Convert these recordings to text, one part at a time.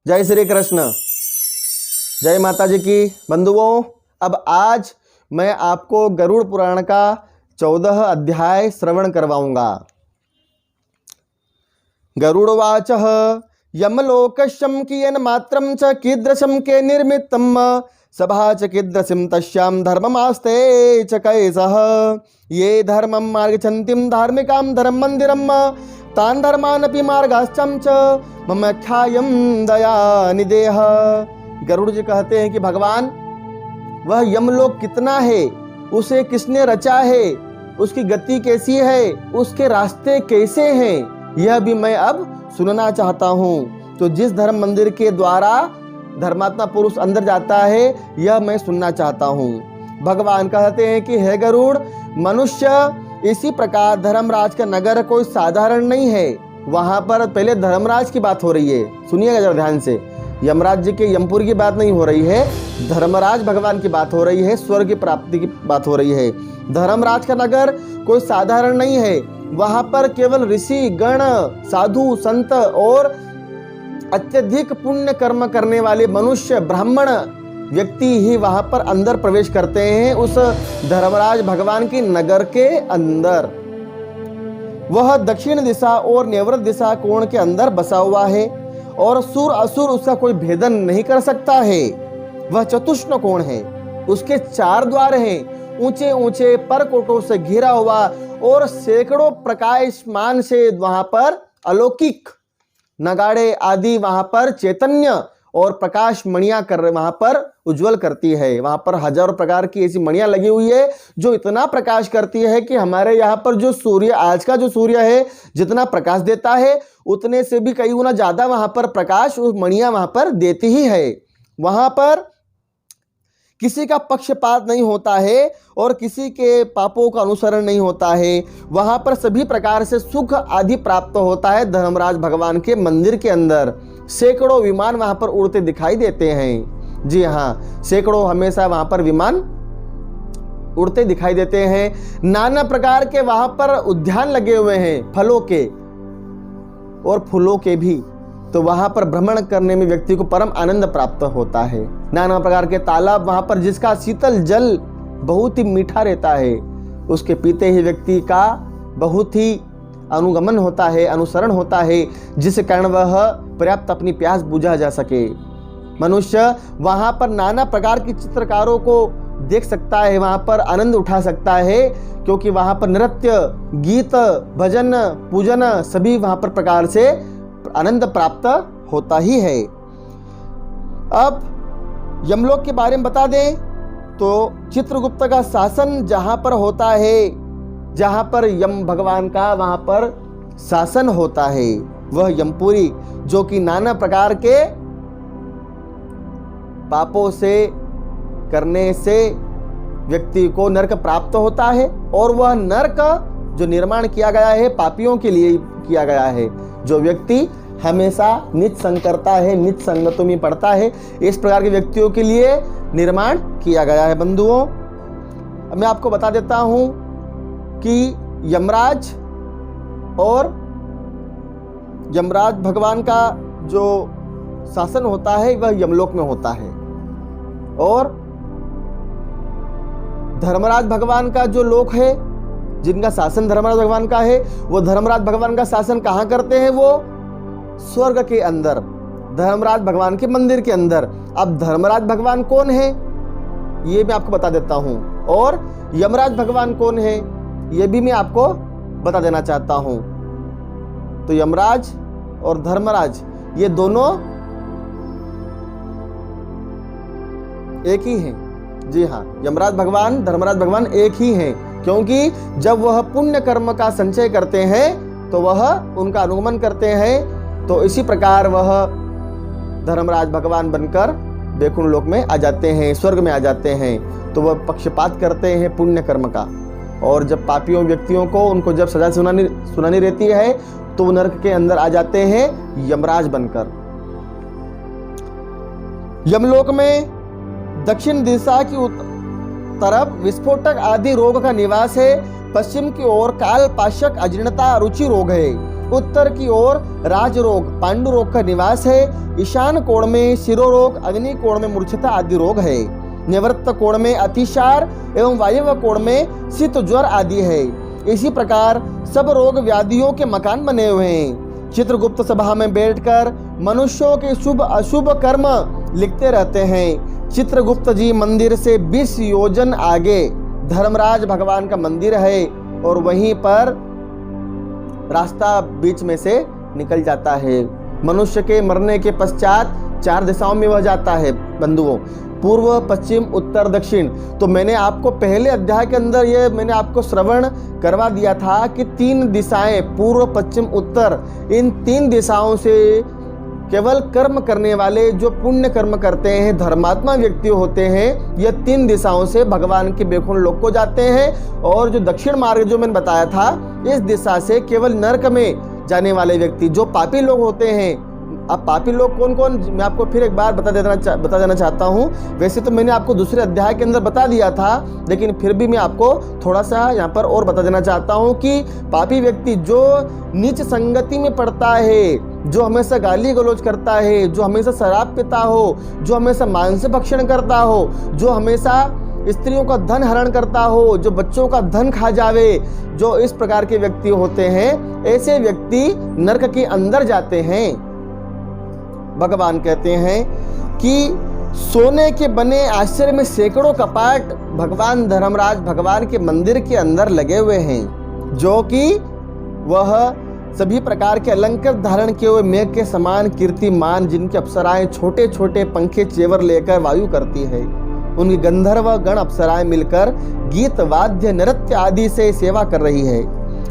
जय श्री कृष्ण, जय माता जी की। बंधुओं, अब आज मैं आपको गरुड़ पुराण का 14 अध्याय श्रवण करवाऊंगा। गरुड़वाचः यमलोकशं कियन मात्रं च कीदृशं के निर्मितं सभा च कीदृशं तस्यां धर्ममास्ते च कैसः ये धर्मं मार्गच्छन्तिं धार्मिकां धर्म मंदिरं तान् धर्मानपि मार्गाश्चं च मम ख्यायं दया निदेह। गरुड़ जी कहते हैं कि भगवान, वह यमलोक कितना है, उसे किसने रचा है, उसकी गति कैसी है, उसके रास्ते कैसे हैं, यह भी मैं अब सुनना चाहता हूँ। तो जिस धर्म मंदिर के द्वारा धर्मात्मा पुरुष अंदर जाता है, यह मैं सुनना चाहता हूँ। भगवान कहते हैं कि हे गरुड़, मनुष्य इसी प्रकार धर्मराज का नगर कोई साधारण नहीं है। वहां पर पहले धर्मराज की बात हो रही है, सुनिएगा जरा ध्यान से। यमराज जी के यमपुर की बात नहीं हो रही है, धर्मराज भगवान की बात हो रही है, स्वर्ग की प्राप्ति की बात हो रही है। धर्मराज का नगर कोई साधारण नहीं है। वहां पर केवल ऋषि गण, साधु, संत और अत्यधिक पुण्य कर्म करने वाले मनुष्य, ब्राह्मण व्यक्ति ही वहां पर अंदर प्रवेश करते हैं, उस धर्मराज भगवान की नगर के अंदर। वह दक्षिण दिशा और निवृत्त दिशा कोण के अंदर बसा हुआ है और सुर असुर उसका कोई भेदन नहीं कर सकता है। वह चतुष्ण कोण है, उसके 4 द्वार हैं, ऊंचे ऊंचे परकोटों से घिरा हुआ और सैकड़ों प्रकाशमान से वहां पर अलौकिक नगाड़े आदि वहां पर चैतन्य और प्रकाश मणियां कर वहां पर उज्जवल करती है। वहां पर हजारों प्रकार की ऐसी मणियां लगी हुई है जो इतना प्रकाश करती है कि हमारे यहाँ पर जो सूर्य, आज का जो सूर्य है, जितना प्रकाश देता है उतने से भी कई गुना ज्यादा वहां पर प्रकाश उस मणियां वहां पर देती ही है। वहां पर किसी का पक्षपात नहीं होता है और किसी के पापों का अनुसरण नहीं होता है। वहां पर सभी प्रकार से सुख आदि प्राप्त होता है। धर्मराज भगवान के मंदिर के अंदर सैकड़ों विमान वहां पर उड़ते दिखाई देते हैं। जी हाँ, सैकड़ों हमेशा वहां पर विमान उड़ते दिखाई देते हैं। नाना प्रकार के वहां पर उद्यान लगे हुए हैं, फलों के और फूलों के भी। तो वहां पर भ्रमण करने में व्यक्ति को परम आनंद प्राप्त होता है। नाना प्रकार के तालाब वहां पर, जिसका शीतल जल बहुत ही मीठा रहता है, उसके पीते ही व्यक्ति का बहुत ही अनुगमन होता है, अनुसरण होता है, जिस कारण वह पर्याप्त अपनी प्यास बुझा जा सके। मनुष्य वहां पर नाना प्रकार की चित्रकारों को देख सकता है, वहां पर आनंद उठा सकता है, क्योंकि वहां पर नृत्य, गीत, भजन, पूजन सभी वहां पर प्रकार से आनंद प्राप्त होता ही है। अब यमलोक के बारे में बता दें तो चित्रगुप्त का शासन जहां पर होता है, जहां पर यम भगवान का वहां पर शासन होता है, वह यमपुरी, जो कि नाना प्रकार के पापों से करने से व्यक्ति को नरक प्राप्त होता है। और वह नरक जो निर्माण किया गया है, पापियों के लिए किया गया है। जो व्यक्ति हमेशा नीच संग करता है, नीच संगतों में पड़ता है, इस प्रकार के व्यक्तियों के लिए निर्माण किया गया है। बंधुओं, अब मैं आपको बता देता हूं कि यमराज और यमराज भगवान का जो शासन होता है वह यमलोक में होता है, और धर्मराज भगवान का जो लोक है, जिनका शासन धर्मराज भगवान का है, वो धर्मराज भगवान का शासन कहाँ करते हैं? वो स्वर्ग के अंदर, धर्मराज भगवान के मंदिर के अंदर। अब धर्मराज भगवान कौन है ये मैं आपको बता देता हूं, और यमराज भगवान कौन है ये भी मैं आपको बता देना चाहता हूं। तो यमराज और धर्मराज ये दोनों एक ही हैं। जी हाँ, यमराज भगवान, धर्मराज भगवान एक ही हैं, क्योंकि जब वह पुण्य कर्म का संचय करते हैं तो वह उनका अनुगमन करते हैं। तो इसी प्रकार वह धर्मराज भगवान बनकर वैकुंठ लोक में आ जाते हैं, स्वर्ग में आ जाते हैं। तो वह पक्षपात करते हैं पुण्य कर्म का, और जब पापियों व्यक्तियों को उनको जब सजा सुनानी रहती है तो वो नरक के अंदर आ जाते हैं यमराज बनकर। यमलोक में दक्षिण दिशा की तरफ विस्फोटक आदि रोग का निवास है। पश्चिम की ओर काल, पाशक, अजीर्णता, रुचि रोग है। उत्तर की ओर राजरोग पांडु रोग का निवास है। ईशान कोण में शिरोरोग, अग्नि कोण में मूर्छिता आदि रोग है। निवृत्त कोण में अतिसार एवं वायव्य कोण में शीत ज्वर आदि है। इसी प्रकार सब रोग व्याधियों के मकान बने हुए हैं। चित्रगुप्त सभा में बैठकर मनुष्यों के शुभ अशुभ कर्म लिखते रहते हैं। चित्रगुप्त जी मंदिर से 20 योजन आगे धर्मराज भगवान का मंदिर है और वहीं पर रास्ता बीच में से निकल जाता है। मनुष्य के मरने के पश्चात 4 दिशाओं में वह जाता है बंधुओं, पूर्व, पश्चिम, उत्तर, दक्षिण। तो मैंने आपको पहले अध्याय के अंदर ये मैंने आपको श्रवण करवा दिया था कि 3 दिशाएं, पूर्व, पश्चिम, उत्तर, इन 3 दिशाओं से केवल कर्म करने वाले जो पुण्य कर्म करते हैं, धर्मात्मा व्यक्ति होते हैं, ये 3 दिशाओं से भगवान के वैकुंठ लोक को जाते हैं। और जो दक्षिण मार्ग जो मैंने बताया था, इस दिशा से केवल नरक में जाने वाले व्यक्ति जो पापी लोग होते हैं। अब पापी लोग कौन कौन, मैं आपको फिर एक बार बता देना चाहता हूँ। वैसे तो मैंने आपको दूसरे अध्याय के अंदर बता दिया था, लेकिन फिर भी मैं आपको थोड़ा सा यहाँ पर और बता देना चाहता हूँ कि पापी व्यक्ति जो नीच संगति में पड़ता है, जो हमेशा गाली गलौज करता है, जो हमेशा शराब पीता हो, जो हमेशा मांस भक्षण करता हो, जो हमेशा स्त्रियों का धन हरण करता हो, जो बच्चों का धन खा जावे, जो इस प्रकार के व्यक्ति होते हैं, ऐसे व्यक्ति नरक के अंदर जाते हैं। भगवान कहते हैं कि सोने के बने आश्चर्य में सैकड़ों कपाट भगवान धर्मराज भगवान के मंदिर के अंदर लगे हुए हैं, जो कि वह सभी प्रकार के अलंकृत धारण किए हुए मेघ के समान कीर्तिमान, जिनकी अप्सराएं छोटे छोटे पंखे चेवर लेकर वायु करती है। उनकी गंधर्व गण अप्सराएं मिलकर गीत वाद्य नृत्य आदि से सेवा कर रही है।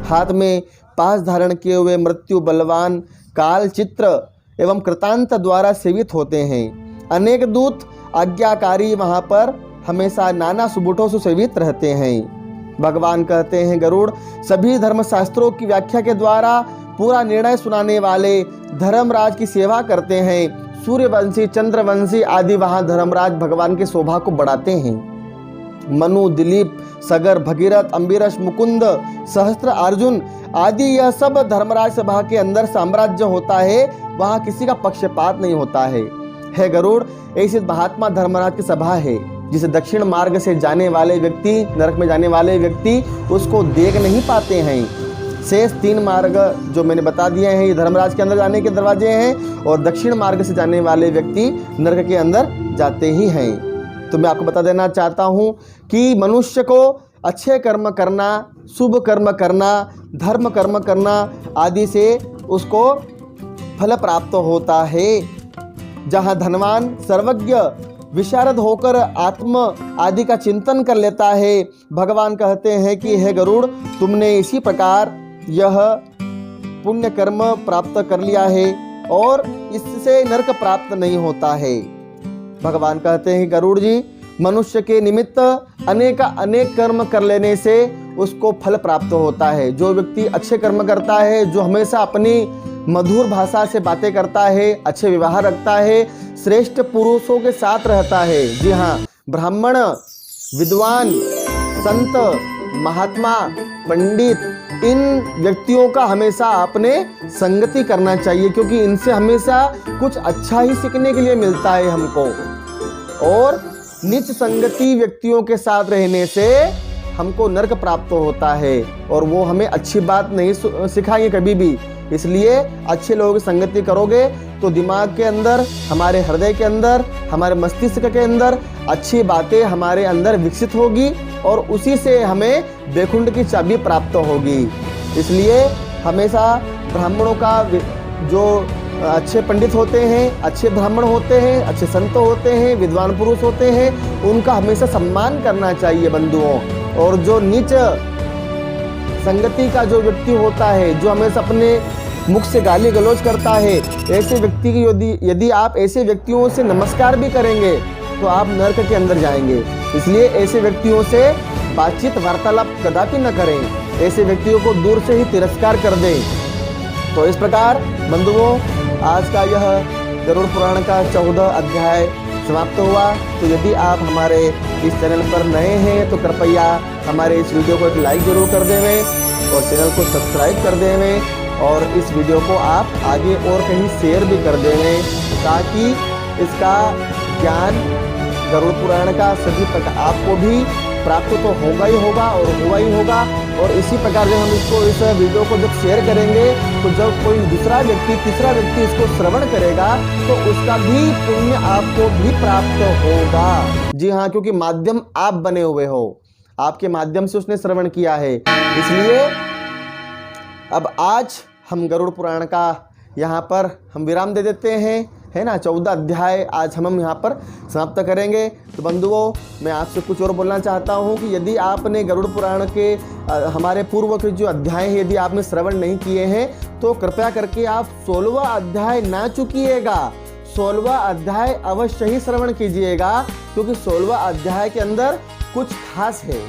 हाथ में पास धारण किए हुए मृत्यु बलवान काल चित्र एवं कृतांत द्वारा सेवित होते हैं। अनेक दूत आज्ञाकारी वहां पर हमेशा नाना सुबुठों से सेवित रहते हैं। भगवान कहते हैं गरुड़ सभी धर्मशास्त्रों की व्याख्या के द्वारा पूरा निर्णय सुनाने वाले धर्मराज की सेवा करते हैं। सूर्यवंशी, चंद्रवंशी आदि वहां धर्मराज भगवान के शोभा को बढ़ाते हैं। मनु, दिलीप, सगर, भगीरथ, अम्बिरश, मुकुंद, सहस्त्र, अर्जुन आदि यह सब धर्मराज सभा के अंदर साम्राज्य होता है। वहां किसी का पक्षपात नहीं होता है गरुड़, ऐसी महात्मा धर्मराज की सभा है जिसे दक्षिण मार्ग से जाने वाले व्यक्ति, नरक में जाने वाले व्यक्ति उसको देख नहीं पाते हैं। शेष 3 मार्ग जो मैंने बता दिए हैं, ये धर्मराज के अंदर जाने के दरवाजे हैं और दक्षिण मार्ग से जाने वाले व्यक्ति नरक के अंदर जाते ही हैं। तो मैं आपको बता देना चाहता हूँ कि मनुष्य को अच्छे कर्म करना, शुभ कर्म करना, धर्म कर्म करना आदि से उसको फल प्राप्त होता है। जहाँ धनवान सर्वज्ञ विशारद होकर आत्म आदि का चिंतन कर लेता है, भगवान कहते हैं कि हे गरुड़ तुमने इसी प्रकार यह पुण्य कर्म प्राप्त कर लिया है और इससे नरक प्राप्त नहीं होता है। भगवान कहते हैं गरुड़ जी मनुष्य के निमित्त अनेक कर्म कर लेने से उसको फल प्राप्त होता है। जो व्यक्ति अच्छे कर्म करता है, जो हमेशा अपनी मधुर भाषा से बातें करता है, अच्छे व्यवहार रखता है, श्रेष्ठ पुरुषों के साथ रहता है। जी हाँ, ब्राह्मण, विद्वान, संत, महात्मा, पंडित, इन व्यक्तियों का हमेशा अपने संगति करना चाहिए, क्योंकि इनसे हमेशा कुछ अच्छा ही सीखने के लिए मिलता है हमको। और नीच संगति व्यक्तियों के साथ रहने से हमको नरक प्राप्त होता है और वो हमें अच्छी बात नहीं सिखाएंगे कभी भी। इसलिए अच्छे लोगों की संगति करोगे तो दिमाग के अंदर, हमारे हृदय के अंदर, हमारे मस्तिष्क के अंदर अच्छी बातें हमारे अंदर विकसित होगी और उसी से हमें वैकुंठ की चाबी प्राप्त होगी। इसलिए हमेशा ब्राह्मणों का, जो अच्छे पंडित होते हैं, अच्छे ब्राह्मण होते हैं, अच्छे संत होते हैं, विद्वान पुरुष होते हैं, उनका हमेशा सम्मान करना चाहिए बंधुओं। और जो नीच संगति का जो व्यक्ति होता है, जो हमेशा अपने मुख से गाली गलौज करता है, ऐसे व्यक्ति की यदि आप ऐसे व्यक्तियों से नमस्कार भी करेंगे तो आप नरक के अंदर जाएंगे। इसलिए ऐसे व्यक्तियों से बातचीत वार्तालाप कदापि न करें, ऐसे व्यक्तियों को दूर से ही तिरस्कार कर दें। तो इस प्रकार बंधुओं आज का यह गरुड़ पुराण का 14 अध्याय समाप्त हुआ। तो यदि आप हमारे इस चैनल पर नए हैं तो कृपया हमारे इस वीडियो को एक लाइक जरूर कर देवें और चैनल को सब्सक्राइब कर देवें और इस वीडियो को आप आगे और कहीं शेयर भी कर देंगे, ताकि इसका ज्ञान गरुड़ पुराण का सभी प्रकार आपको भी प्राप्त तो होगा ही होगा और हुआ ही होगा। और इसी प्रकार जब हम इसको इस वीडियो को जब शेयर करेंगे तो जब कोई दूसरा व्यक्ति तीसरा व्यक्ति इसको श्रवण करेगा तो उसका भी पुण्य आपको भी प्राप्त होगा। जी हाँ, क्योंकि माध्यम आप बने हुए हो, आपके माध्यम से उसने श्रवण किया है। इसलिए अब आज हम गरुड़ पुराण का यहाँ पर हम विराम दे देते हैं, है ना। 14 अध्याय आज हम यहाँ पर समाप्त करेंगे। तो बंधुओं, मैं आपसे कुछ और बोलना चाहता हूँ कि यदि आपने गरुड़ पुराण के हमारे पूर्व के जो अध्याय हैं यदि आपने श्रवण नहीं किए हैं तो कृपया करके आप 16वां अध्याय ना चुकिएगा, 16वां अध्याय अवश्य ही श्रवण कीजिएगा, क्योंकि 16वां अध्याय के अंदर कुछ खास है।